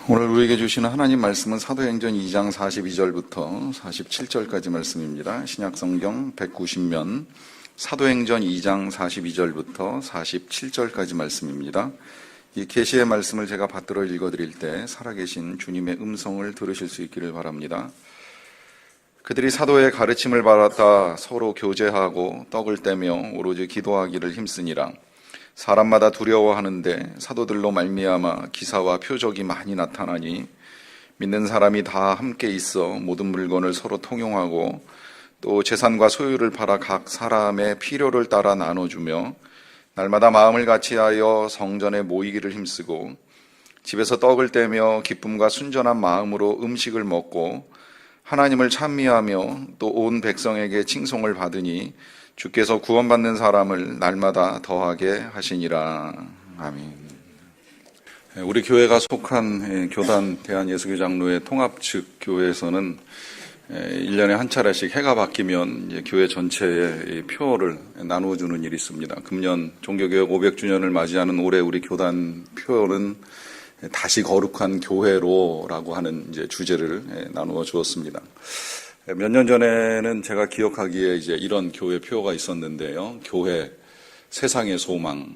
오늘 우리에게 주시는 하나님 말씀은 사도행전 2장 42절부터 47절까지 말씀입니다. 신약성경 190면 사도행전 2장 42절부터 47절까지 말씀입니다. 이 계시의 말씀을 제가 받들어 읽어드릴 때 살아계신 주님의 음성을 들으실 수 있기를 바랍니다. 그들이 사도의 가르침을 받았다 서로 교제하고 떡을 떼며 오로지 기도하기를 힘쓰니라. 사람마다 두려워하는데 사도들로 말미암아 기사와 표적이 많이 나타나니 믿는 사람이 다 함께 있어 모든 물건을 서로 통용하고 또 재산과 소유를 팔아 각 사람의 필요를 따라 나눠주며 날마다 마음을 같이하여 성전에 모이기를 힘쓰고 집에서 떡을 떼며 기쁨과 순전한 마음으로 음식을 먹고 하나님을 찬미하며 또 온 백성에게 칭송을 받으니 주께서 구원받는 사람을 날마다 더하게 하시니라. 아멘. 우리 교회가 속한 교단 대한예수교장로회 통합 측 교회에서는 1년에 한 차례씩 해가 바뀌면 이제 교회 전체에 표를 나누어주는 일이 있습니다. 금년 종교개혁 500주년을 맞이하는 올해 우리 교단 표는 다시 거룩한 교회로라고 하는 이제 주제를 나누어 주었습니다. 몇 년 전에는 제가 기억하기에 이제 이런 교회 표가 있었는데요. 교회, 세상의 소망.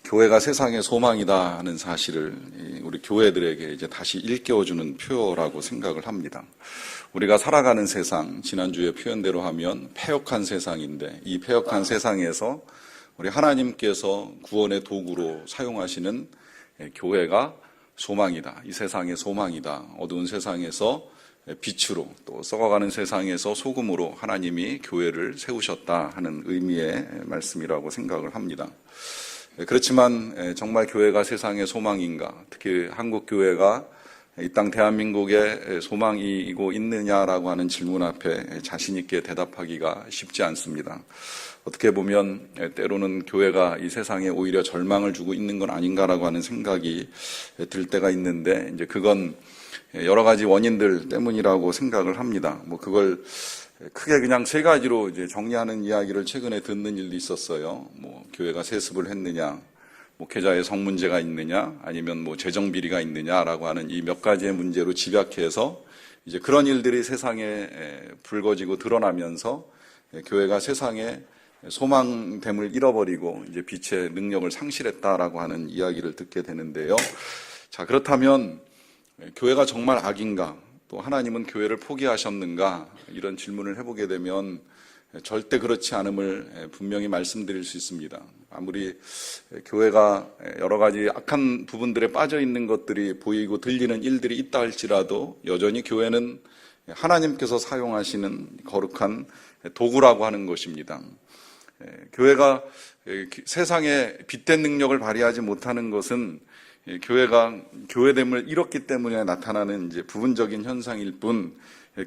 교회가 세상의 소망이다 하는 사실을 우리 교회들에게 이제 다시 일깨워주는 표라고 생각을 합니다. 우리가 살아가는 세상, 지난주에 표현대로 하면 패역한 세상인데 이 패역한 세상에서 우리 하나님께서 구원의 도구로 사용하시는 교회가 소망이다. 이 세상의 소망이다. 어두운 세상에서 빛으로 또 썩어가는 세상에서 소금으로 하나님이 교회를 세우셨다 하는 의미의 말씀이라고 생각을 합니다. 그렇지만 정말 교회가 세상의 소망인가, 특히 한국 교회가 이 땅 대한민국의 소망이고 있느냐라고 하는 질문 앞에 자신 있게 대답하기가 쉽지 않습니다. 어떻게 보면 때로는 교회가 이 세상에 오히려 절망을 주고 있는 건 아닌가라고 하는 생각이 들 때가 있는데 이제 그건 여러 가지 원인들 때문이라고 생각을 합니다. 그걸 크게 그냥 세 가지로 이제 정리하는 이야기를 최근에 듣는 일도 있었어요. 교회가 세습을 했느냐, 목회자의 성 문제가 있느냐, 아니면 재정 비리가 있느냐라고 하는 이 몇 가지의 문제로 집약해서 이제 그런 일들이 세상에 불거지고 드러나면서 교회가 세상에 소망됨을 잃어버리고 이제 빛의 능력을 상실했다라고 하는 이야기를 듣게 되는데요. 자, 그렇다면 교회가 정말 악인가? 또 하나님은 교회를 포기하셨는가? 이런 질문을 해보게 되면 절대 그렇지 않음을 분명히 말씀드릴 수 있습니다. 아무리 교회가 여러 가지 악한 부분들에 빠져 있는 것들이 보이고 들리는 일들이 있다 할지라도 여전히 교회는 하나님께서 사용하시는 거룩한 도구라고 하는 것입니다. 교회가 세상에 빛된 능력을 발휘하지 못하는 것은 교회가 교회됨을 잃었기 때문에 나타나는 이제 부분적인 현상일 뿐,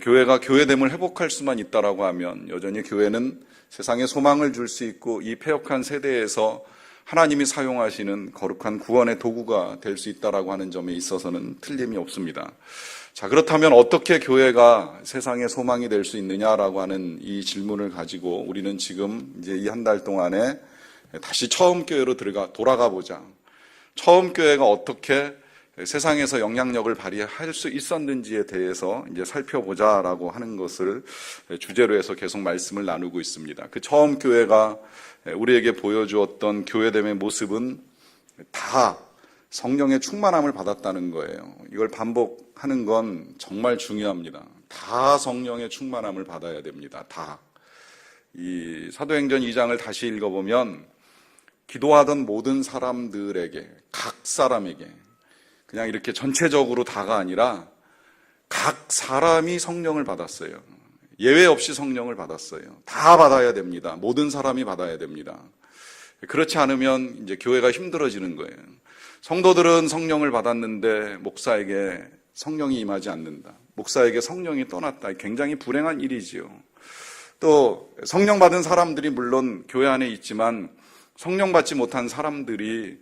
교회가 교회됨을 회복할 수만 있다라고 하면 여전히 교회는 세상에 소망을 줄 수 있고 이 패역한 세대에서 하나님이 사용하시는 거룩한 구원의 도구가 될 수 있다라고 하는 점에 있어서는 틀림이 없습니다. 자, 그렇다면 어떻게 교회가 세상의 소망이 될 수 있느냐라고 하는 이 질문을 가지고 우리는 지금 이제 이 한 달 동안에 다시 처음 교회로 돌아가 보자. 처음 교회가 어떻게 세상에서 영향력을 발휘할 수 있었는지에 대해서 이제 살펴보자라고 하는 것을 주제로 해서 계속 말씀을 나누고 있습니다. 그 처음 교회가 우리에게 보여주었던 교회됨의 모습은 다 성령의 충만함을 받았다는 거예요. 이걸 반복하는 건 정말 중요합니다. 다 성령의 충만함을 받아야 됩니다. 다. 이 사도행전 2장을 다시 읽어보면 기도하던 모든 사람들에게, 각 사람에게, 그냥 이렇게 전체적으로 다가 아니라 각 사람이 성령을 받았어요. 예외 없이 성령을 받았어요. 다 받아야 됩니다. 모든 사람이 받아야 됩니다. 그렇지 않으면 이제 교회가 힘들어지는 거예요. 성도들은 성령을 받았는데 목사에게 성령이 임하지 않는다. 목사에게 성령이 떠났다. 굉장히 불행한 일이지요. 또 성령 받은 사람들이 물론 교회 안에 있지만 성령 받지 못한 사람들이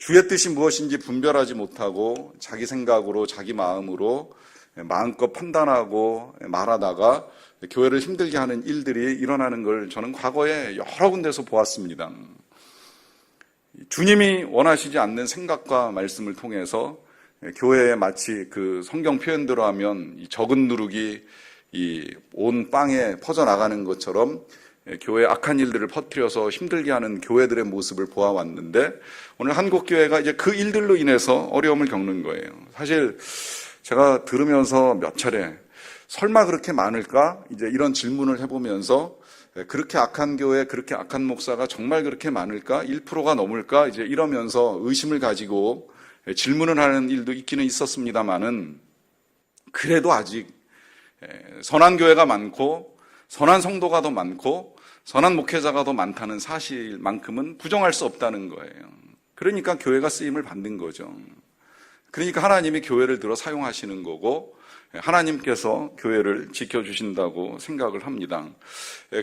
주의 뜻이 무엇인지 분별하지 못하고 자기 생각으로 자기 마음으로 마음껏 판단하고 말하다가 교회를 힘들게 하는 일들이 일어나는 걸 저는 과거에 여러 군데서 보았습니다. 주님이 원하시지 않는 생각과 말씀을 통해서 교회에 마치 그 성경 표현대로 하면 이 적은 누룩이 이 온 빵에 퍼져나가는 것처럼 교회의 악한 일들을 퍼뜨려서 힘들게 하는 교회들의 모습을 보아왔는데, 오늘 한국교회가 이제 그 일들로 인해서 어려움을 겪는 거예요. 사실 제가 들으면서 몇 차례 설마 그렇게 많을까? 이제 이런 질문을 해보면서, 그렇게 악한 교회, 그렇게 악한 목사가 정말 그렇게 많을까? 1%가 넘을까? 이제 이러면서 의심을 가지고 질문을 하는 일도 있기는 있었습니다만은, 그래도 아직 선한 교회가 많고 선한 성도가 더 많고 선한 목회자가 더 많다는 사실만큼은 부정할 수 없다는 거예요. 그러니까 교회가 쓰임을 받는 거죠. 그러니까 하나님이 교회를 들어 사용하시는 거고, 하나님께서 교회를 지켜주신다고 생각을 합니다.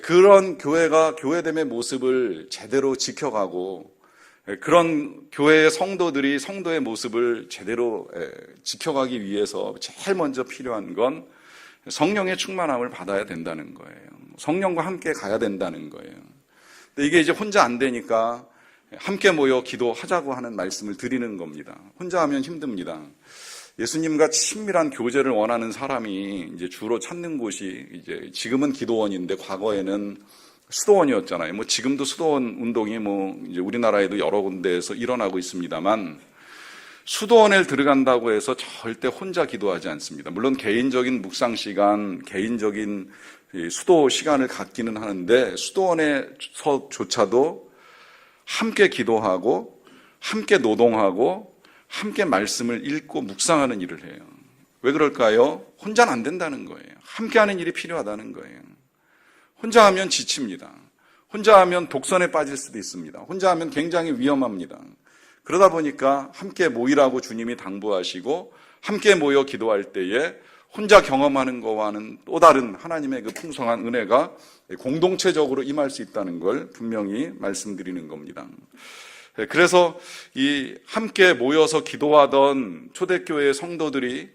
그런 교회가 교회됨의 모습을 제대로 지켜가고, 그런 교회의 성도들이 성도의 모습을 제대로 지켜가기 위해서 제일 먼저 필요한 건 성령의 충만함을 받아야 된다는 거예요. 성령과 함께 가야 된다는 거예요. 근데 이게 이제 혼자 안 되니까 함께 모여 기도하자고 하는 말씀을 드리는 겁니다. 혼자 하면 힘듭니다. 예수님과 친밀한 교제를 원하는 사람이 이제 주로 찾는 곳이 이제 지금은 기도원인데 과거에는 수도원이었잖아요. 뭐 지금도 수도원 운동이 뭐 이제 우리나라에도 여러 군데에서 일어나고 있습니다만, 수도원에 들어간다고 해서 절대 혼자 기도하지 않습니다. 물론 개인적인 묵상 시간, 개인적인 수도 시간을 갖기는 하는데, 수도원에서조차도 함께 기도하고 함께 노동하고 함께 말씀을 읽고 묵상하는 일을 해요. 왜 그럴까요? 혼자는 안 된다는 거예요. 함께하는 일이 필요하다는 거예요. 혼자 하면 지칩니다. 혼자 하면 독선에 빠질 수도 있습니다. 혼자 하면 굉장히 위험합니다. 그러다 보니까 함께 모이라고 주님이 당부하시고, 함께 모여 기도할 때에 혼자 경험하는 것과는 또 다른 하나님의 그 풍성한 은혜가 공동체적으로 임할 수 있다는 걸 분명히 말씀드리는 겁니다. 그래서 이 함께 모여서 기도하던 초대교회의 성도들이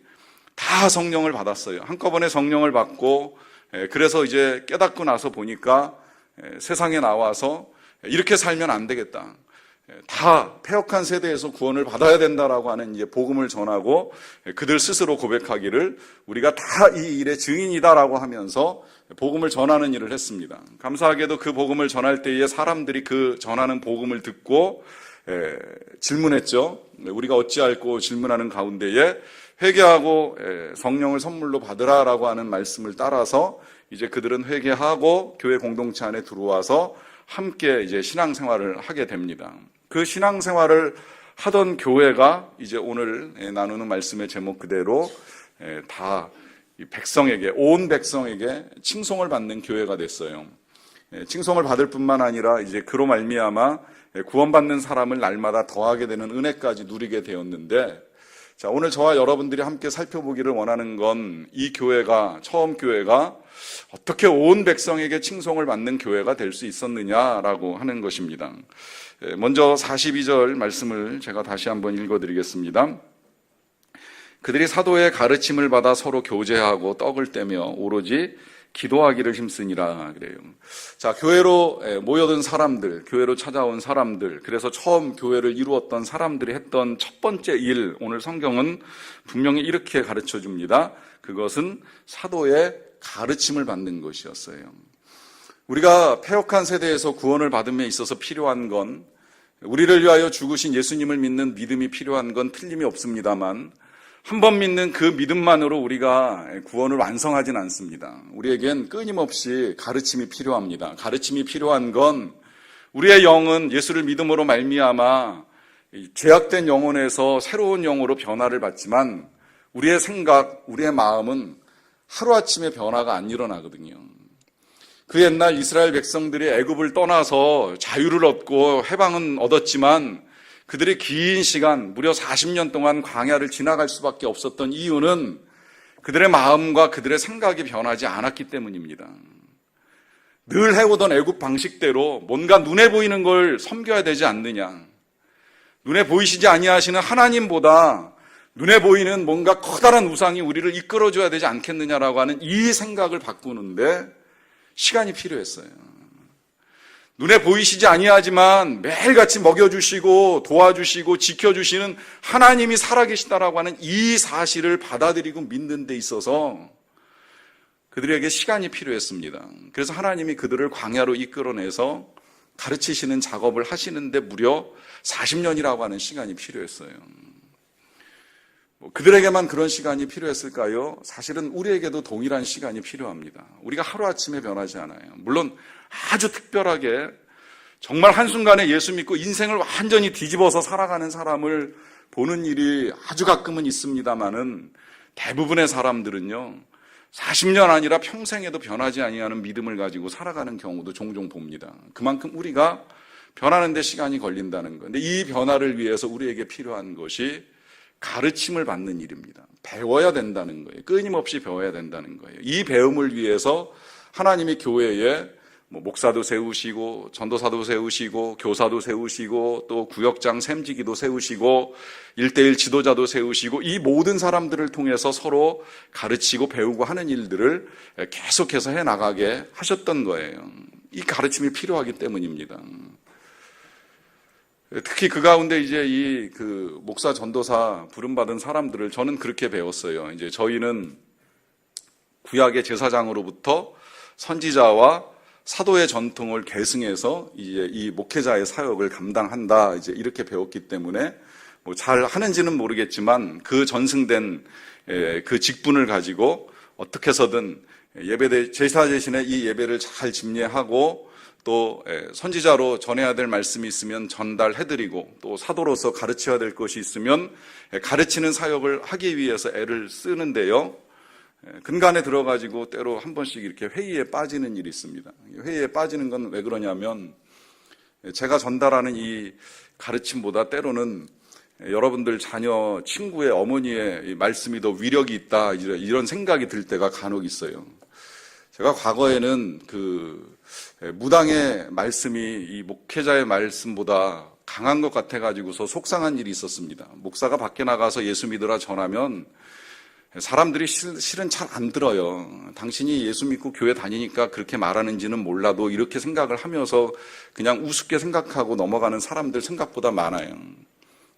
다 성령을 받았어요. 한꺼번에 성령을 받고, 그래서 이제 깨닫고 나서 보니까 세상에 나와서 이렇게 살면 안 되겠다. 다 패역한 세대에서 구원을 받아야 된다라고 하는 이제 복음을 전하고, 그들 스스로 고백하기를 우리가 다 이 일의 증인이다라고 하면서 복음을 전하는 일을 했습니다. 감사하게도 그 복음을 전할 때에 사람들이 그 전하는 복음을 듣고 질문했죠. 우리가 어찌할꼬 질문하는 가운데에 회개하고 성령을 선물로 받으라라고 하는 말씀을 따라서 이제 그들은 회개하고 교회 공동체 안에 들어와서 함께 이제 신앙생활을 하게 됩니다. 그 신앙생활을 하던 교회가 이제 오늘 나누는 말씀의 제목 그대로 다 백성에게, 온 백성에게 칭송을 받는 교회가 됐어요. 칭송을 받을 뿐만 아니라 이제 그로 말미암아 구원받는 사람을 날마다 더하게 되는 은혜까지 누리게 되었는데, 자, 오늘 저와 여러분들이 함께 살펴보기를 원하는 건 이 교회가, 처음 교회가 어떻게 온 백성에게 칭송을 받는 교회가 될 수 있었느냐라고 하는 것입니다. 먼저 42절 말씀을 제가 다시 한번 읽어드리겠습니다. 그들이 사도의 가르침을 받아 서로 교제하고 떡을 떼며 오로지 기도하기를 힘쓰니라 그래요. 자, 교회로 모여든 사람들, 교회로 찾아온 사람들, 그래서 처음 교회를 이루었던 사람들이 했던 첫 번째 일, 오늘 성경은 분명히 이렇게 가르쳐 줍니다. 그것은 사도의 가르침을 받는 것이었어요. 우리가 패역한 세대에서 구원을 받음에 있어서 필요한 건, 우리를 위하여 죽으신 예수님을 믿는 믿음이 필요한 건 틀림이 없습니다만, 한 번 믿는 그 믿음만으로 우리가 구원을 완성하진 않습니다. 우리에겐 끊임없이 가르침이 필요합니다. 가르침이 필요한 건, 우리의 영은 예수를 믿음으로 말미암아 죄악된 영혼에서 새로운 영으로 변화를 받지만, 우리의 생각, 우리의 마음은 하루아침에 변화가 안 일어나거든요. 그 옛날 이스라엘 백성들이 애굽을 떠나서 자유를 얻고 해방은 얻었지만, 그들이 긴 시간, 무려 40년 동안 광야를 지나갈 수밖에 없었던 이유는 그들의 마음과 그들의 생각이 변하지 않았기 때문입니다. 늘 해오던 애굽 방식대로 뭔가 눈에 보이는 걸 섬겨야 되지 않느냐, 눈에 보이시지 아니하시는 하나님보다 눈에 보이는 뭔가 커다란 우상이 우리를 이끌어줘야 되지 않겠느냐라고 하는 이 생각을 바꾸는데 시간이 필요했어요. 눈에 보이시지 아니하지만 매일같이 먹여주시고 도와주시고 지켜주시는 하나님이 살아계시다라고 하는 이 사실을 받아들이고 믿는 데 있어서 그들에게 시간이 필요했습니다. 그래서 하나님이 그들을 광야로 이끌어내서 가르치시는 작업을 하시는데 무려 40년이라고 하는 시간이 필요했어요. 그들에게만 그런 시간이 필요했을까요? 사실은 우리에게도 동일한 시간이 필요합니다. 우리가 하루아침에 변하지 않아요. 물론 아주 특별하게 정말 한순간에 예수 믿고 인생을 완전히 뒤집어서 살아가는 사람을 보는 일이 아주 가끔은 있습니다만은 대부분의 사람들은요 40년 아니라 평생에도 변하지 아니하는 믿음을 가지고 살아가는 경우도 종종 봅니다. 그만큼 우리가 변하는 데 시간이 걸린다는 건데 이 변화를 위해서 우리에게 필요한 것이 가르침을 받는 일입니다. 배워야 된다는 거예요. 끊임없이 배워야 된다는 거예요. 이 배움을 위해서 하나님이 교회에 목사도 세우시고 전도사도 세우시고 교사도 세우시고 또 구역장 샘지기도 세우시고 1:1 지도자도 세우시고 이 모든 사람들을 통해서 서로 가르치고 배우고 하는 일들을 계속해서 해나가게 하셨던 거예요. 이 가르침이 필요하기 때문입니다. 특히 그 가운데 이제 그 목사 전도사 부름받은 사람들을 저는 그렇게 배웠어요. 이제 저희는 구약의 제사장으로부터 선지자와 사도의 전통을 계승해서 이제 이 목회자의 사역을 감당한다. 이제 이렇게 배웠기 때문에 잘 하는지는 모르겠지만 그 전승된 그 직분을 가지고 어떻게 해서든 제사 대신에 이 예배를 잘 집례하고 또 선지자로 전해야 될 말씀이 있으면 전달해드리고 또 사도로서 가르쳐야 될 것이 있으면 가르치는 사역을 하기 위해서 애를 쓰는데요. 근간에 들어가지고 때로 한 번씩 이렇게 회의에 빠지는 일이 있습니다. 회의에 빠지는 건 왜 그러냐면 제가 전달하는 이 가르침보다 때로는 여러분들 자녀, 친구의 어머니의 말씀이 더 위력이 있다 이런 생각이 들 때가 간혹 있어요. 제가 과거에는 그 무당의 말씀이 이 목회자의 말씀보다 강한 것 같아가지고서 속상한 일이 있었습니다. 목사가 밖에 나가서 예수 믿으라 전하면 사람들이 실은 잘 안 들어요. 당신이 예수 믿고 교회 다니니까 그렇게 말하는지는 몰라도 이렇게 생각을 하면서 그냥 우습게 생각하고 넘어가는 사람들 생각보다 많아요.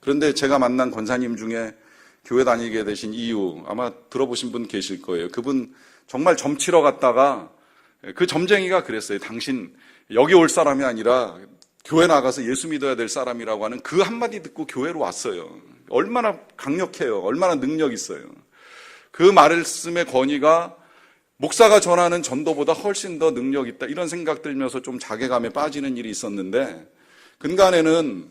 그런데 제가 만난 권사님 중에 교회 다니게 되신 이유 아마 들어보신 분 계실 거예요. 그분 정말 점치러 갔다가 그 점쟁이가 그랬어요. 당신 여기 올 사람이 아니라 교회 나가서 예수 믿어야 될 사람이라고 하는 그 한마디 듣고 교회로 왔어요. 얼마나 강력해요. 얼마나 능력 있어요. 그 말씀의 권위가 목사가 전하는 전도보다 훨씬 더 능력 있다 이런 생각 들면서 좀 자괴감에 빠지는 일이 있었는데 근간에는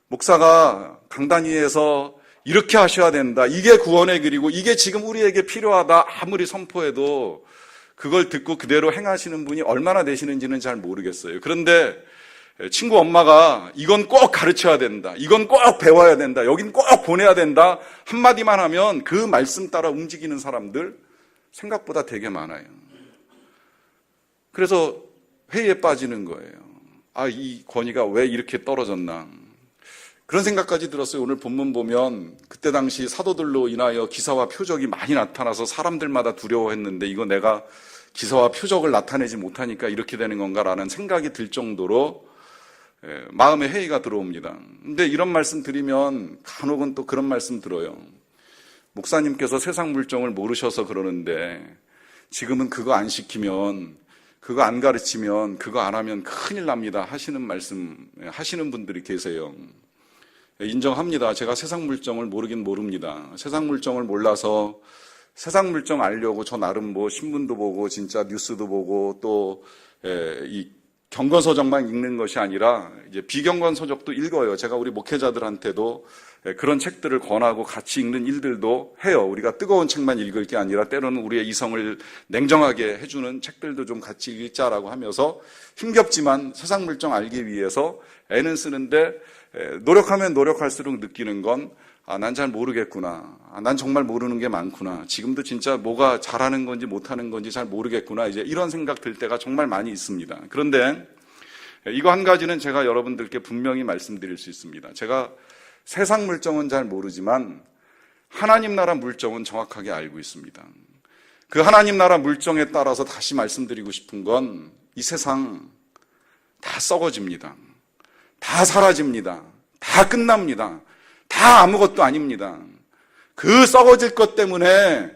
목사가 강단위에서 이렇게 하셔야 된다. 이게 구원의 길이고 이게 지금 우리에게 필요하다. 아무리 선포해도 그걸 듣고 그대로 행하시는 분이 얼마나 되시는지는 잘 모르겠어요. 그런데 친구 엄마가 이건 꼭 가르쳐야 된다. 이건 꼭 배워야 된다. 여긴 꼭 보내야 된다. 한마디만 하면 그 말씀 따라 움직이는 사람들 생각보다 되게 많아요. 그래서 회의에 빠지는 거예요. 이 권위가 왜 이렇게 떨어졌나. 그런 생각까지 들었어요. 오늘 본문 보면 그때 당시 사도들로 인하여 기사와 표적이 많이 나타나서 사람들마다 두려워했는데 이거 내가 기사와 표적을 나타내지 못하니까 이렇게 되는 건가라는 생각이 들 정도로 마음의 회의가 들어옵니다. 근데 이런 말씀 드리면 간혹은 또 그런 말씀 들어요. 목사님께서 세상 물정을 모르셔서 그러는데 지금은 그거 안 시키면 그거 안 가르치면 그거 안 하면 큰일 납니다 하시는 말씀 하시는 분들이 계세요. 인정합니다. 제가 세상 물정을 모르긴 모릅니다. 세상 물정을 몰라서 세상 물정 알려고 저 나름 신문도 보고 진짜 뉴스도 보고 또 이 경건서적만 읽는 것이 아니라 이제 비경건서적도 읽어요. 제가 우리 목회자들한테도 그런 책들을 권하고 같이 읽는 일들도 해요. 우리가 뜨거운 책만 읽을 게 아니라 때로는 우리의 이성을 냉정하게 해주는 책들도 좀 같이 읽자라고 하면서 힘겹지만 세상 물정 알기 위해서 애는 쓰는데 노력하면 노력할수록 느끼는 건 난 잘 모르겠구나. 난 정말 모르는 게 많구나. 지금도 진짜 뭐가 잘하는 건지 못하는 건지 잘 모르겠구나. 이제 이런 생각 들 때가 정말 많이 있습니다. 그런데 이거 한 가지는 제가 여러분들께 분명히 말씀드릴 수 있습니다. 제가 세상 물정은 잘 모르지만 하나님 나라 물정은 정확하게 알고 있습니다. 그 하나님 나라 물정에 따라서 다시 말씀드리고 싶은 건 이 세상 다 썩어집니다. 다 사라집니다. 다 끝납니다. 다 아무것도 아닙니다. 그 썩어질 것 때문에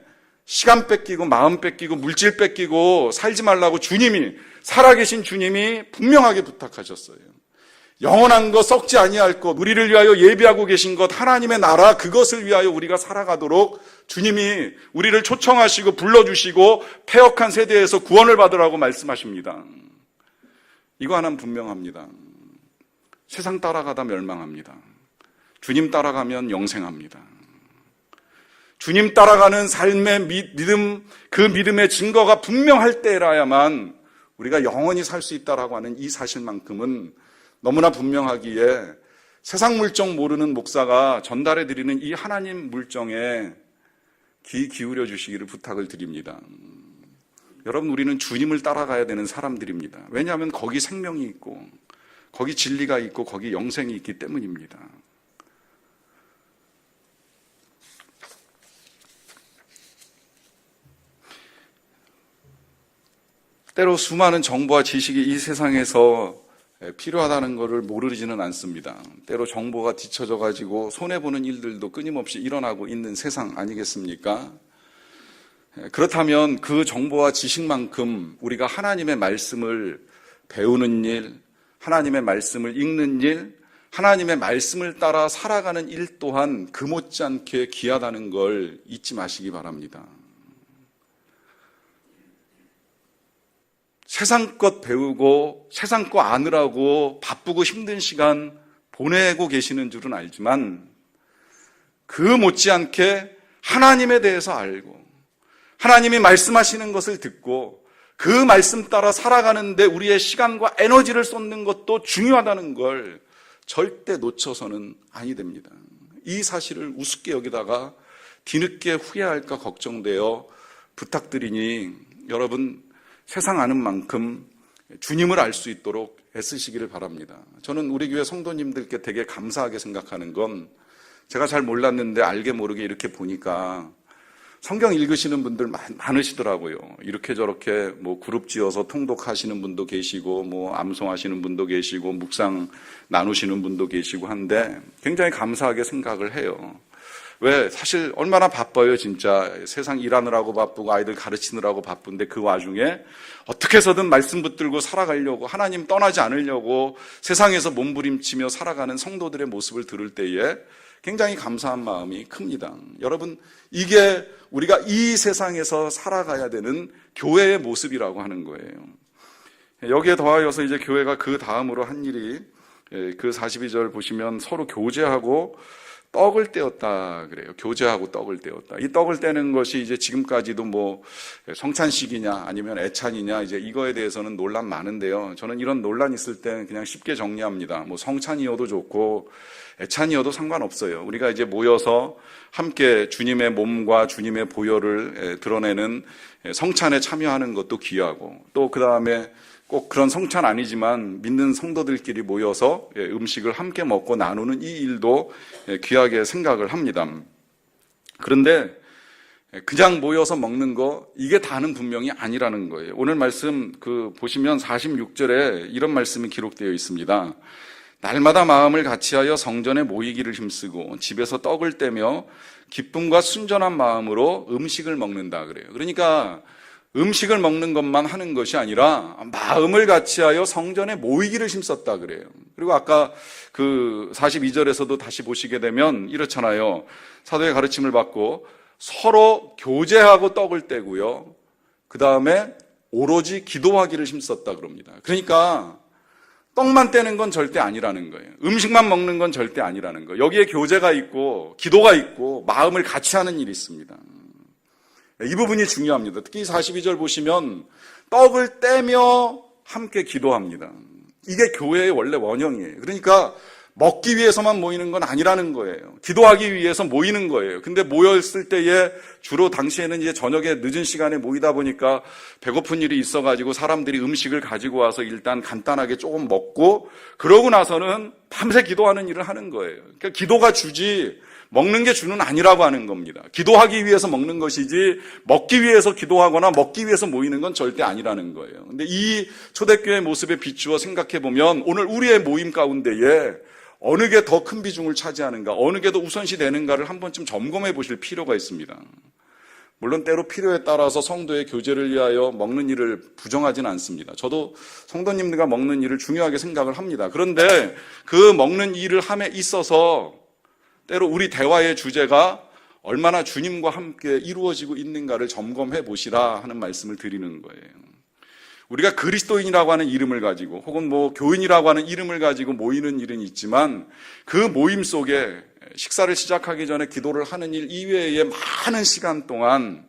시간 뺏기고 마음 뺏기고 물질 뺏기고 살지 말라고 주님이, 살아계신 주님이 분명하게 부탁하셨어요. 영원한 것, 썩지 아니할 것, 우리를 위하여 예비하고 계신 것, 하나님의 나라, 그것을 위하여 우리가 살아가도록 주님이 우리를 초청하시고 불러주시고 패역한 세대에서 구원을 받으라고 말씀하십니다. 이거 하나는 분명합니다. 세상 따라가다 멸망합니다. 주님 따라가면 영생합니다. 주님 따라가는 삶의 믿음, 그 믿음의 증거가 분명할 때라야만 우리가 영원히 살 수 있다라고 하는 이 사실만큼은 너무나 분명하기에 세상 물정 모르는 목사가 전달해 드리는 이 하나님 물정에 귀 기울여 주시기를 부탁을 드립니다. 여러분, 우리는 주님을 따라가야 되는 사람들입니다. 왜냐하면 거기 생명이 있고 거기 진리가 있고 거기 영생이 있기 때문입니다. 때로 수많은 정보와 지식이 이 세상에서 필요하다는 것을 모르지는 않습니다. 때로 정보가 뒤처져 가지고 손해보는 일들도 끊임없이 일어나고 있는 세상 아니겠습니까? 그렇다면 그 정보와 지식만큼 우리가 하나님의 말씀을 배우는 일, 하나님의 말씀을 읽는 일, 하나님의 말씀을 따라 살아가는 일 또한 그 못지않게 귀하다는 걸 잊지 마시기 바랍니다. 세상 것 배우고 세상 거 아느라고 바쁘고 힘든 시간 보내고 계시는 줄은 알지만 그 못지않게 하나님에 대해서 알고 하나님이 말씀하시는 것을 듣고 그 말씀 따라 살아가는데 우리의 시간과 에너지를 쏟는 것도 중요하다는 걸 절대 놓쳐서는 아니 됩니다. 이 사실을 우습게 여기다가 뒤늦게 후회할까 걱정되어 부탁드리니 여러분, 세상 아는 만큼 주님을 알 수 있도록 애쓰시기를 바랍니다. 저는 우리 교회 성도님들께 되게 감사하게 생각하는 건 제가 잘 몰랐는데 알게 모르게 이렇게 보니까 성경 읽으시는 분들 많으시더라고요. 이렇게 저렇게 뭐 그룹 지어서 통독하시는 분도 계시고 뭐 암송하시는 분도 계시고 묵상 나누시는 분도 계시고 한데 굉장히 감사하게 생각을 해요. 왜? 사실 얼마나 바빠요, 진짜. 세상 일하느라고 바쁘고 아이들 가르치느라고 바쁜데 그 와중에 어떻게 해서든 말씀 붙들고 살아가려고, 하나님 떠나지 않으려고 세상에서 몸부림치며 살아가는 성도들의 모습을 들을 때에 굉장히 감사한 마음이 큽니다. 여러분, 이게 우리가 이 세상에서 살아가야 되는 교회의 모습이라고 하는 거예요. 여기에 더하여서 이제 교회가 그 다음으로 한 일이 그 42절 보시면 서로 교제하고 떡을 떼었다 그래요. 교제하고 떡을 떼었다. 이 떡을 떼는 것이 이제 지금까지도 뭐 성찬식이냐 아니면 애찬이냐 이제 이거에 대해서는 논란 많은데요. 저는 이런 논란 있을 때 그냥 쉽게 정리합니다. 뭐 성찬이어도 좋고 애찬이어도 상관없어요. 우리가 이제 모여서 함께 주님의 몸과 주님의 보혈을 드러내는 성찬에 참여하는 것도 귀하고 또 그 다음에 꼭 그런 성찬 아니지만 믿는 성도들끼리 모여서 음식을 함께 먹고 나누는 이 일도 귀하게 생각을 합니다. 그런데 그냥 모여서 먹는 거 이게 다는 분명히 아니라는 거예요. 오늘 말씀 보시면 46절에 이런 말씀이 기록되어 있습니다. 날마다 마음을 같이하여 성전에 모이기를 힘쓰고 집에서 떡을 떼며 기쁨과 순전한 마음으로 음식을 먹는다 그래요. 그러니까 음식을 먹는 것만 하는 것이 아니라 마음을 같이하여 성전에 모이기를 힘썼다 그래요. 그리고 아까 그 42절에서도 다시 보시게 되면 이렇잖아요. 사도의 가르침을 받고 서로 교제하고 떡을 떼고요. 그 다음에 오로지 기도하기를 힘썼다 그럽니다. 그러니까 떡만 떼는 건 절대 아니라는 거예요. 음식만 먹는 건 절대 아니라는 거예요. 여기에 교제가 있고 기도가 있고 마음을 같이 하는 일이 있습니다. 이 부분이 중요합니다. 특히 42절 보시면 떡을 떼며 함께 기도합니다. 이게 교회의 원래 원형이에요. 그러니까 먹기 위해서만 모이는 건 아니라는 거예요. 기도하기 위해서 모이는 거예요. 근데 모였을 때에 주로 당시에는 이제 저녁에 늦은 시간에 모이다 보니까 배고픈 일이 있어가지고 사람들이 음식을 가지고 와서 일단 간단하게 조금 먹고 그러고 나서는 밤새 기도하는 일을 하는 거예요. 그러니까 기도가 주지 먹는 게 주는 아니라고 하는 겁니다. 기도하기 위해서 먹는 것이지 먹기 위해서 기도하거나 먹기 위해서 모이는 건 절대 아니라는 거예요. 근데 이 초대교회 모습에 비추어 생각해 보면 오늘 우리의 모임 가운데에 어느 게 더 큰 비중을 차지하는가, 어느 게 더 우선시 되는가를 한 번쯤 점검해 보실 필요가 있습니다. 물론 때로 필요에 따라서 성도의 교제를 위하여 먹는 일을 부정하지는 않습니다. 저도 성도님들과 먹는 일을 중요하게 생각을 합니다. 그런데 그 먹는 일을 함에 있어서 때로 우리 대화의 주제가 얼마나 주님과 함께 이루어지고 있는가를 점검해 보시라 하는 말씀을 드리는 거예요. 우리가 그리스도인이라고 하는 이름을 가지고 혹은 교인이라고 하는 이름을 가지고 모이는 일은 있지만 그 모임 속에 식사를 시작하기 전에 기도를 하는 일 이외에 많은 시간 동안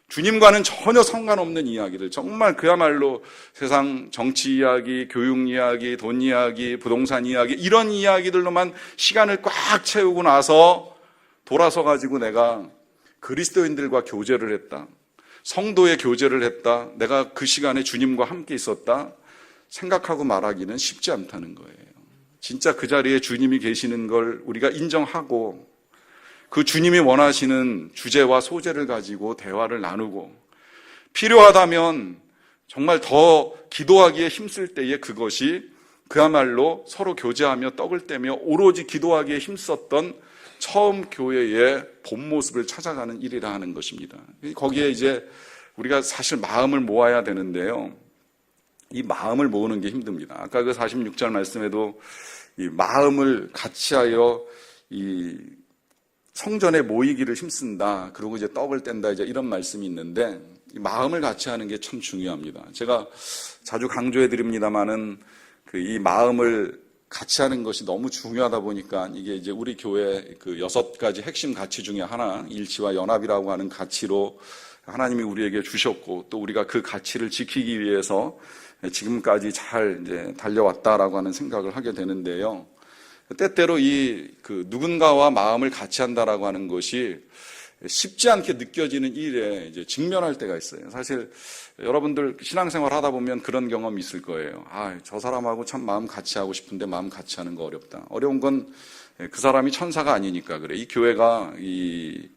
주님과는 전혀 상관없는 이야기들, 정말 그야말로 세상 정치 이야기, 교육 이야기, 돈 이야기, 부동산 이야기 이런 이야기들로만 시간을 꽉 채우고 나서 돌아서 가지고 내가 그리스도인들과 교제를 했다, 성도의 교제를 했다, 내가 그 시간에 주님과 함께 있었다 생각하고 말하기는 쉽지 않다는 거예요. 진짜 그 자리에 주님이 계시는 걸 우리가 인정하고 그 주님이 원하시는 주제와 소재를 가지고 대화를 나누고 필요하다면 정말 더 기도하기에 힘쓸 때에 그것이 그야말로 서로 교제하며 떡을 떼며 오로지 기도하기에 힘썼던 처음 교회의 본 모습을 찾아가는 일이라 하는 것입니다. 거기에 이제 우리가 사실 마음을 모아야 되는데요. 이 마음을 모으는 게 힘듭니다. 아까 그 46절 말씀에도 이 마음을 같이하여 이 성전에 모이기를 힘쓴다. 그리고 이제 떡을 뗀다. 이제 이런 말씀이 있는데 이 마음을 같이 하는 게 참 중요합니다. 제가 자주 강조해 드립니다만은 이 마음을 같이 하는 것이 너무 중요하다 보니까 이게 이제 우리 교회 그 6가지 핵심 가치 중에 하나, 일치와 연합이라고 하는 가치로 하나님이 우리에게 주셨고 또 우리가 그 가치를 지키기 위해서 지금까지 잘 이제 달려왔다라고 하는 생각을 하게 되는데요. 때때로 누군가와 마음을 같이 한다라고 하는 것이 쉽지 않게 느껴지는 일에 이제 직면할 때가 있어요. 사실 여러분들 신앙생활 하다 보면 그런 경험이 있을 거예요. 저 사람하고 참 마음 같이 하고 싶은데 마음 같이 하는 거 어렵다. 어려운 건 그 사람이 천사가 아니니까 그래. 이 교회가 이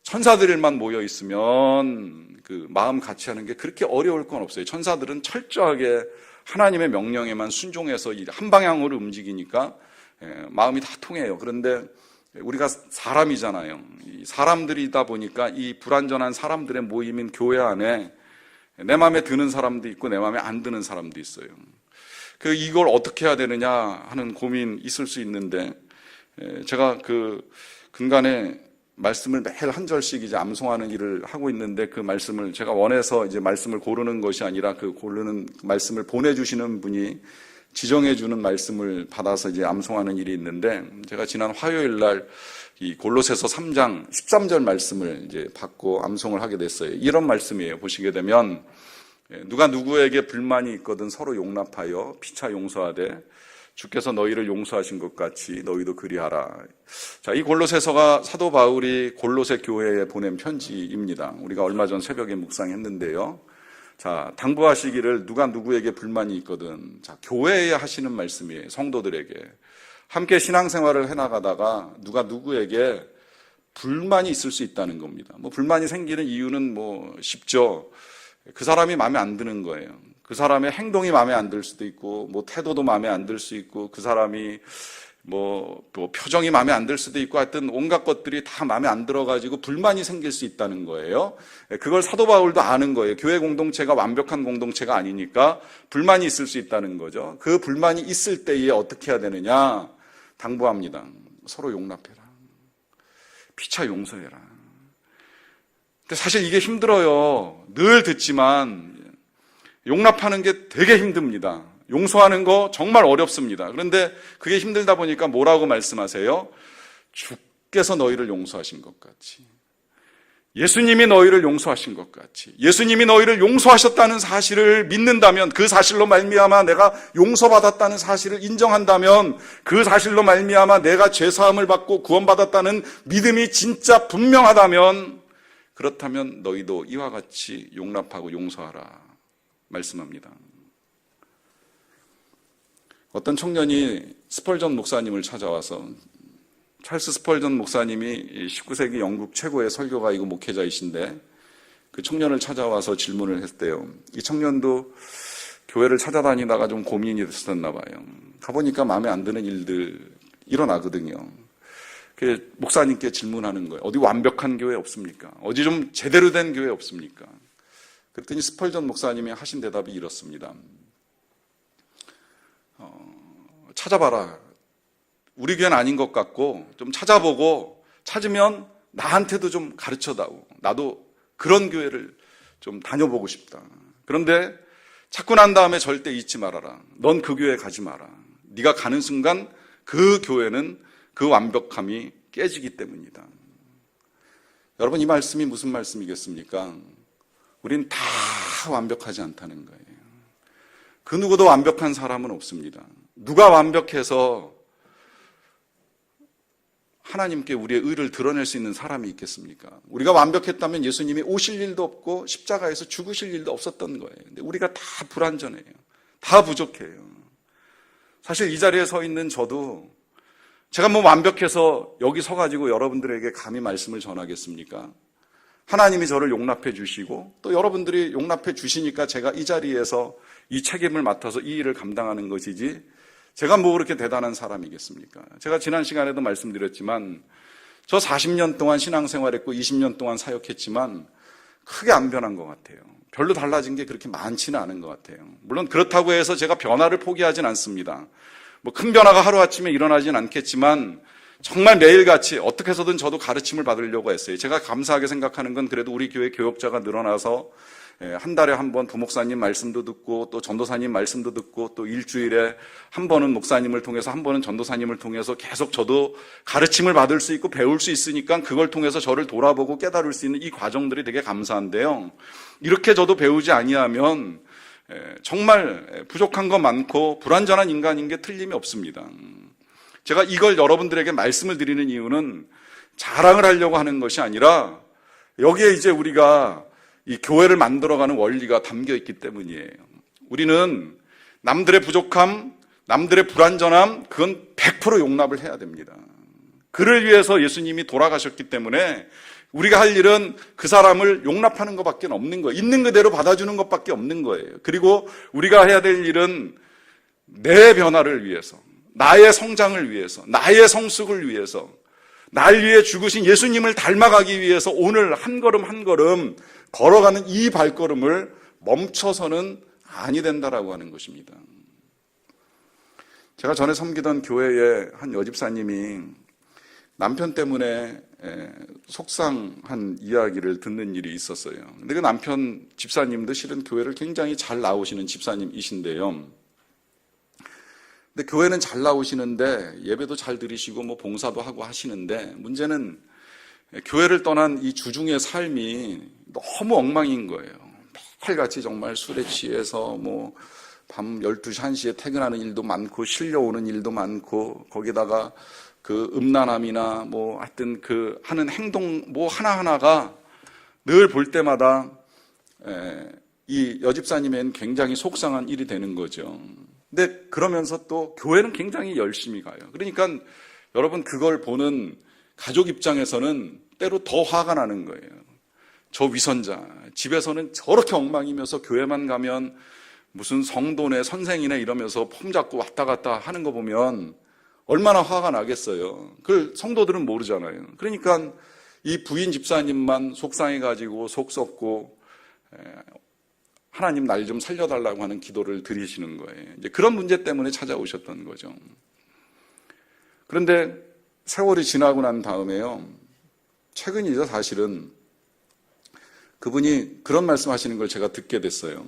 천사들만 모여 있으면 그 마음 같이 하는 게 그렇게 어려울 건 없어요. 천사들은 철저하게 하나님의 명령에만 순종해서 한 방향으로 움직이니까 마음이 다 통해요. 그런데 우리가 사람이잖아요. 사람들이다 보니까 이 불완전한 사람들의 모임인 교회 안에 내 마음에 드는 사람도 있고 내 마음에 안 드는 사람도 있어요. 이걸 어떻게 해야 되느냐 하는 고민 있을 수 있는데 제가 근간에 말씀을 매일 한 절씩 이제 암송하는 일을 하고 있는데 그 말씀을 제가 원해서 이제 말씀을 고르는 것이 아니라 그 고르는 말씀을 보내주시는 분이 지정해주는 말씀을 받아서 이제 암송하는 일이 있는데 제가 지난 화요일 날 이 골로새서 3장 13절 말씀을 이제 받고 암송을 하게 됐어요. 이런 말씀이에요. 보시게 되면 누가 누구에게 불만이 있거든 서로 용납하여 피차 용서하되 주께서 너희를 용서하신 것 같이 너희도 그리하라. 자, 이 골로새서가 사도 바울이 골로새 교회에 보낸 편지입니다. 우리가 얼마 전 새벽에 묵상했는데요. 자, 당부하시기를 누가 누구에게 불만이 있거든. 자, 교회에 하시는 말씀이에요. 성도들에게. 함께 신앙생활을 해나가다가 누가 누구에게 불만이 있을 수 있다는 겁니다. 불만이 생기는 이유는 쉽죠. 그 사람이 마음에 안 드는 거예요. 그 사람의 행동이 마음에 안 들 수도 있고, 태도도 마음에 안 들 수 있고, 그 사람이 표정이 마음에 안 들 수도 있고, 하여튼 온갖 것들이 다 마음에 안 들어가지고 불만이 생길 수 있다는 거예요. 그걸 사도 바울도 아는 거예요. 교회 공동체가 완벽한 공동체가 아니니까 불만이 있을 수 있다는 거죠. 그 불만이 있을 때에 어떻게 해야 되느냐? 당부합니다. 서로 용납해라. 피차 용서해라. 근데 사실 이게 힘들어요. 늘 듣지만 용납하는 게 되게 힘듭니다. 용서하는 거 정말 어렵습니다. 그런데 그게 힘들다 보니까 뭐라고 말씀하세요? 주께서 너희를 용서하신 것 같이. 예수님이 너희를 용서하신 것 같이 예수님이 너희를 용서하셨다는 사실을 믿는다면, 그 사실로 말미암아 내가 용서받았다는 사실을 인정한다면, 그 사실로 말미암아 내가 죄사함을 받고 구원받았다는 믿음이 진짜 분명하다면, 그렇다면 너희도 이와 같이 용납하고 용서하라 말씀합니다. 어떤 청년이 스펄전 목사님을 찾아와서, 찰스 스펄전 목사님이 19세기 영국 최고의 설교가이고 목회자이신데, 그 청년을 찾아와서 질문을 했대요. 이 청년도 교회를 찾아다니다가 좀 고민이 됐었나 봐요. 가보니까 마음에 안 드는 일들 일어나거든요. 그 목사님께 질문하는 거예요. 어디 완벽한 교회 없습니까? 어디 좀 제대로 된 교회 없습니까? 그랬더니 스펄전 목사님이 하신 대답이 이렇습니다. 찾아봐라. 우리 교회는 아닌 것 같고 좀 찾아보고 찾으면 나한테도 좀 가르쳐다오. 나도 그런 교회를 좀 다녀보고 싶다. 그런데 찾고 난 다음에 절대 잊지 말아라. 넌 그 교회 가지 마라. 네가 가는 순간 그 교회는 그 완벽함이 깨지기 때문이다. 여러분, 이 말씀이 무슨 말씀이겠습니까? 우린 다 완벽하지 않다는 거예요. 그 누구도 완벽한 사람은 없습니다. 누가 완벽해서 하나님께 우리의 의를 드러낼 수 있는 사람이 있겠습니까? 우리가 완벽했다면 예수님이 오실 일도 없고 십자가에서 죽으실 일도 없었던 거예요. 근데 우리가 다 불완전해요. 다 부족해요. 사실 이 자리에 서 있는 저도 제가 뭐 완벽해서 여기 서가지고 여러분들에게 감히 말씀을 전하겠습니까? 하나님이 저를 용납해 주시고 또 여러분들이 용납해 주시니까 제가 이 자리에서 이 책임을 맡아서 이 일을 감당하는 것이지, 제가 뭐 그렇게 대단한 사람이겠습니까? 제가 지난 시간에도 말씀드렸지만 저 40년 동안 신앙생활했고 20년 동안 사역했지만 크게 안 변한 것 같아요. 별로 달라진 게 그렇게 많지는 않은 것 같아요. 물론 그렇다고 해서 제가 변화를 포기하진 않습니다. 뭐 큰 변화가 하루아침에 일어나진 않겠지만 정말 매일같이 어떻게 해서든 저도 가르침을 받으려고 했어요. 제가 감사하게 생각하는 건 그래도 우리 교회 교역자가 늘어나서 한 달에 한 번 부목사님 말씀도 듣고 또 전도사님 말씀도 듣고 또 일주일에 한 번은 목사님을 통해서 한 번은 전도사님을 통해서 계속 저도 가르침을 받을 수 있고 배울 수 있으니까 그걸 통해서 저를 돌아보고 깨달을 수 있는 이 과정들이 되게 감사한데요. 이렇게 저도 배우지 아니하면 정말 부족한 거 많고 불완전한 인간인 게 틀림이 없습니다. 제가 이걸 여러분들에게 말씀을 드리는 이유는 자랑을 하려고 하는 것이 아니라 여기에 이제 우리가 이 교회를 만들어가는 원리가 담겨 있기 때문이에요. 우리는 남들의 부족함, 남들의 불완전함, 그건 100% 용납을 해야 됩니다. 그를 위해서 예수님이 돌아가셨기 때문에 우리가 할 일은 그 사람을 용납하는 것밖에 없는 거예요. 있는 그대로 받아주는 것밖에 없는 거예요. 그리고 우리가 해야 될 일은 내 변화를 위해서, 나의 성장을 위해서, 나의 성숙을 위해서, 날 위해 죽으신 예수님을 닮아가기 위해서 오늘 한 걸음 한 걸음 걸어가는 이 발걸음을 멈춰서는 아니 된다라고 하는 것입니다. 제가 전에 섬기던 교회에 한 여집사님이 남편 때문에 속상한 이야기를 듣는 일이 있었어요. 근데 그 남편 집사님도 실은 교회를 굉장히 잘 나오시는 집사님이신데요. 근데 교회는 잘 나오시는데 예배도 잘 드리시고 뭐 봉사도 하고 하시는데 문제는 교회를 떠난 이 주중의 삶이 너무 엉망인 거예요. 매일같이 정말 술에 취해서 뭐 밤 12시, 1시에 퇴근하는 일도 많고 실려오는 일도 많고 거기다가 그 음란함이나 뭐 하여튼 그 하는 행동 뭐 하나하나가 늘 볼 때마다 이 여집사님에는 굉장히 속상한 일이 되는 거죠. 근데 그러면서 또 교회는 굉장히 열심히 가요. 그러니까 여러분 그걸 보는 가족 입장에서는 때로 더 화가 나는 거예요. 저 위선자, 집에서는 저렇게 엉망이면서 교회만 가면 무슨 성도네 선생이네 이러면서 폼 잡고 왔다 갔다 하는 거 보면 얼마나 화가 나겠어요. 그걸 성도들은 모르잖아요. 그러니까 이 부인 집사님만 속상해가지고 속 썩고 하나님 날 좀 살려달라고 하는 기도를 드리시는 거예요. 이제 그런 문제 때문에 찾아오셨던 거죠. 그런데 세월이 지나고 난 다음에요. 최근이죠, 사실은. 그분이 그런 말씀하시는 걸 제가 듣게 됐어요.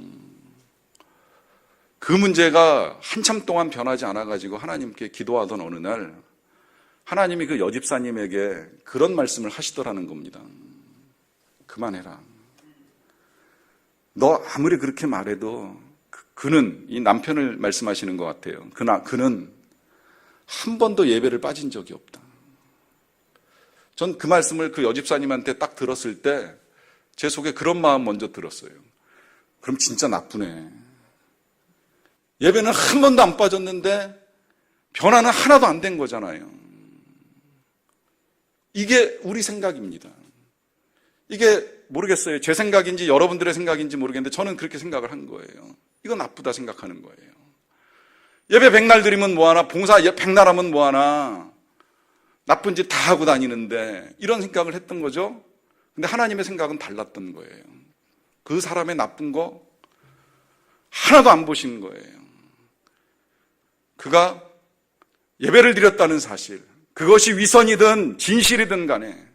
그 문제가 한참 동안 변하지 않아가지고 하나님께 기도하던 어느 날 하나님이 그 여집사님에게 그런 말씀을 하시더라는 겁니다. 그만해라. 너 아무리 그렇게 말해도 그는, 이 남편을 말씀하시는 것 같아요. 그는 한 번도 예배를 빠진 적이 없다. 전 그 말씀을 그 여집사님한테 딱 들었을 때 제 속에 그런 마음 먼저 들었어요. 그럼 진짜 나쁘네. 예배는 한 번도 안 빠졌는데 변화는 하나도 안 된 거잖아요. 이게 우리 생각입니다. 이게 모르겠어요. 제 생각인지 여러분들의 생각인지 모르겠는데 저는 그렇게 생각을 한 거예요. 이거 나쁘다 생각하는 거예요. 예배 백날 드리면 뭐하나, 봉사 백날 하면 뭐하나, 나쁜 짓 다 하고 다니는데, 이런 생각을 했던 거죠. 근데 하나님의 생각은 달랐던 거예요. 그 사람의 나쁜 거 하나도 안 보신 거예요. 그가 예배를 드렸다는 사실, 그것이 위선이든 진실이든 간에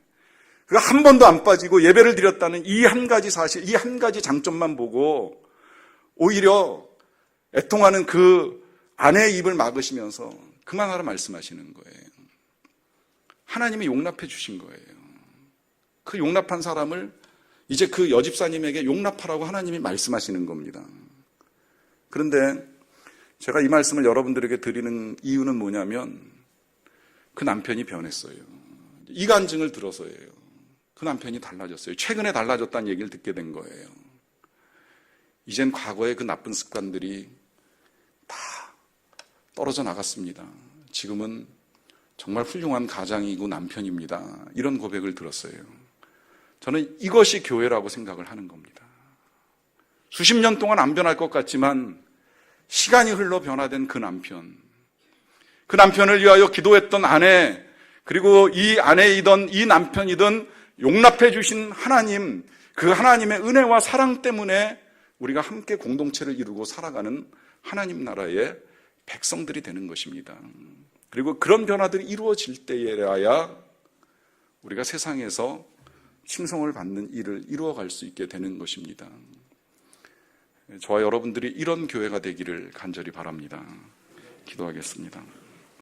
그가 한 번도 안 빠지고 예배를 드렸다는 이 한 가지 사실, 이 한 가지 장점만 보고 오히려 애통하는 그 아내의 입을 막으시면서 그만하라 말씀하시는 거예요. 하나님이 용납해 주신 거예요. 그 용납한 사람을 이제 그 여집사님에게 용납하라고 하나님이 말씀하시는 겁니다. 그런데 제가 이 말씀을 여러분들에게 드리는 이유는 뭐냐면 그 남편이 변했어요. 이간증을 들어서예요. 그 남편이 달라졌어요. 최근에 달라졌다는 얘기를 듣게 된 거예요. 이젠 과거의 그 나쁜 습관들이 다 떨어져 나갔습니다. 지금은 정말 훌륭한 가장이고 남편입니다. 이런 고백을 들었어요. 저는 이것이 교회라고 생각을 하는 겁니다. 수십 년 동안 안 변할 것 같지만 시간이 흘러 변화된 그 남편을 위하여 기도했던 아내, 그리고 이 아내이던 이 남편이든 용납해 주신 하나님, 그 하나님의 은혜와 사랑 때문에 우리가 함께 공동체를 이루고 살아가는 하나님 나라의 백성들이 되는 것입니다. 그리고 그런 변화들이 이루어질 때에야 우리가 세상에서 칭송을 받는 일을 이루어갈 수 있게 되는 것입니다. 저와 여러분들이 이런 교회가 되기를 간절히 바랍니다. 기도하겠습니다.